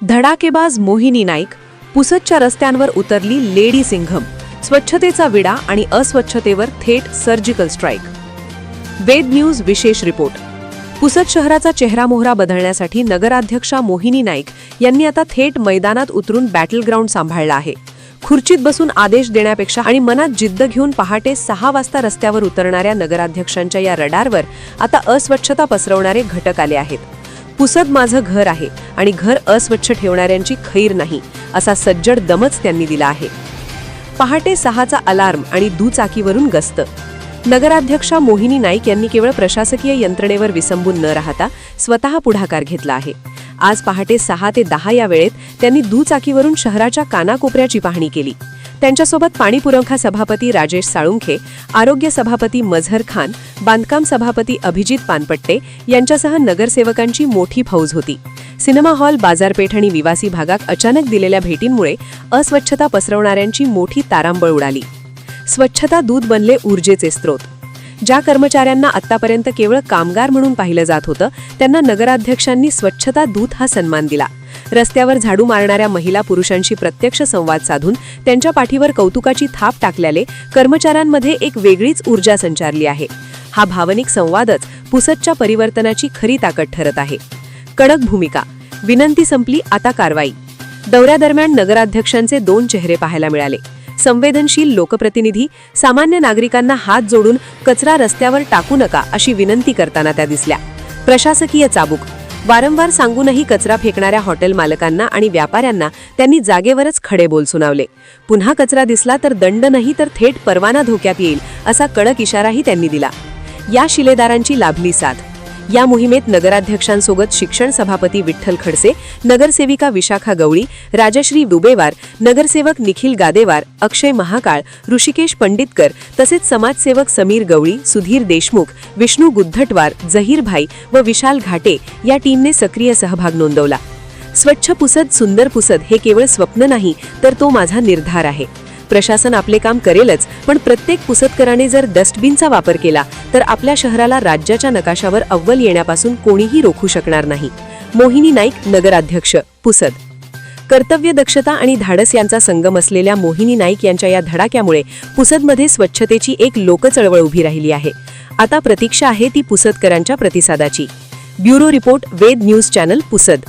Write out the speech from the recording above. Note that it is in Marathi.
धडाकेबाज मोहिनी नाईक पुसदच्या रस्त्यांवर उतरली लेडी सिंघम. स्वच्छतेचा विडा आणि अस्वच्छतेवर थेट सर्जिकल स्ट्राईक. वेद न्यूज विशेष रिपोर्ट. पुसद शहराचा चेहरामोहरा बदलण्यासाठी नगराध्यक्षा मोहिनी नाईक यांनी आता थेट मैदानात उतरून बॅटल ग्राउंड सांभाळला आहे. खुर्चीत बसून आदेश देण्यापेक्षा आणि मनात जिद्द घेऊन पहाटे 6 वाजता रस्त्यावर उतरणाऱ्या नगराध्यक्षांच्या या रडारवर आता अस्वच्छता पसरवणारे घटक आले आहेत. पुसद माझं घर आहे आणि घर अस्वच्छ ठेवणाऱ्यांची खैर नाही, असा सज्जड दमच त्यांनी दिला आहे. पहाटे 6चा अलार्म आणि दुचाकीवरून गस्त. नगराध्यक्षा मोहिनी नाईक यांनी केवळ प्रशासकीय यंत्रणेवर विसंबून न राहता स्वतः पुढाकार घेतला आहे. आज पहाटे 6 ते 10 या वेळेत त्यांनी दुचाकीवरून शहराच्या कानाकोपऱ्याची पाहणी केली. त्यांच्यासोबत पाणीपुरवठा सभापती राजेश साळुंखे, आरोग्य सभापती मझहर खान, बांधकाम सभापती अभिजित पानपट्टे यांच्यासह नगरसेवकांची मोठी फौज होती. सिनेमा हॉल, बाजारपेठ आणि निवासी भागात अचानक दिलेल्या भेटींमुळे अस्वच्छता पसरवणाऱ्यांची मोठी तारांबळ उडाली. स्वच्छता दूत बनले ऊर्जेचे स्रोत. ज्या कर्मचाऱ्यांना आतापर्यंत केवळ कामगार म्हणून पाहिलं जात होतं, त्यांना नगराध्यक्षांनी स्वच्छता दूत हा सन्मान दिला. रस्त्यावर झाडू मारणाऱ्या महिला पुरुषांशी प्रत्यक्ष संवाद साधून त्यांच्या पाठीवर कौतुकाची थाप टाकल्याने कर्मचाऱ्यांमध्ये एक वेगळीच ऊर्जा संचारली आहे. हा भावनिक संवादच पुसदच्या परिवर्तनाची खरी ताकद ठरत आहे. कडक भूमिका. विनंती संपली, आता कारवाई. दौऱ्यादरम्यान नगराध्यक्षांचे 2 चेहरे पाहायला मिळाले. संवेदनशील लोकप्रतिनिधी सामान्य नागरिकांना हात जोडून कचरा रस्त्यावर टाकू नका अशी विनंती करताना त्या दिसल्या. प्रशासकीय चाबूक. वारंवार सांगूनही कचरा फेकणाऱ्या हॉटेल मालकांना आणि व्यापाऱ्यांना त्यांनी जागेवरच खडे बोल सुनावले. पुन्हा कचरा दिसला तर दंड नाही तर थेट परवाना धोक्यात येईल असा कडक इशाराही त्यांनी दिला. या शिलेदारांची लाभली साथ. या मोहिमेत नगराध्यक्षांसोबत शिक्षण सभापती विठ्ठल खडसे, नगरसेविका विशाखा गवळी, राजश्री दुबेवार, नगरसेवक निखिल गादेवार, अक्षय महाकाळ, ऋषिकेश पंडितकर तसेच समाजसेवक समीर गवळी, सुधीर देशमुख, विष्णू गुद्धटवार, जहीर भाई व विशाल घाटे या टीमने सक्रिय सहभाग नोंदवला. स्वच्छ पुसद, सुंदर पुसद हे केवळ स्वप्न नाही तर तो माझा निर्धार आहे. प्रशासन आपले काम करेलच, पण प्रत्येक पुसदकराने जर डस्टबिनचा वापर केला तर आपल्या शहराला राज्याच्या नकाशावर अव्वल येण्यापासून कोणीही रोखू शकणार नाही. मोहिनी नाईक, नगराध्यक्ष, पुसद. कर्तव्य दक्षता आणि धाडस यांचा संगम असलेल्या मोहिनी नाईक यांच्या या धडाक्यामुळे पुसदमध्ये स्वच्छतेची एक लोकचळवळ उभी राहिली आहे. आता प्रतीक्षा आहे ती पुसदकरांच्या प्रतिसादाची. ब्युरो रिपोर्ट, वेद न्यूज चॅनल, पुसद.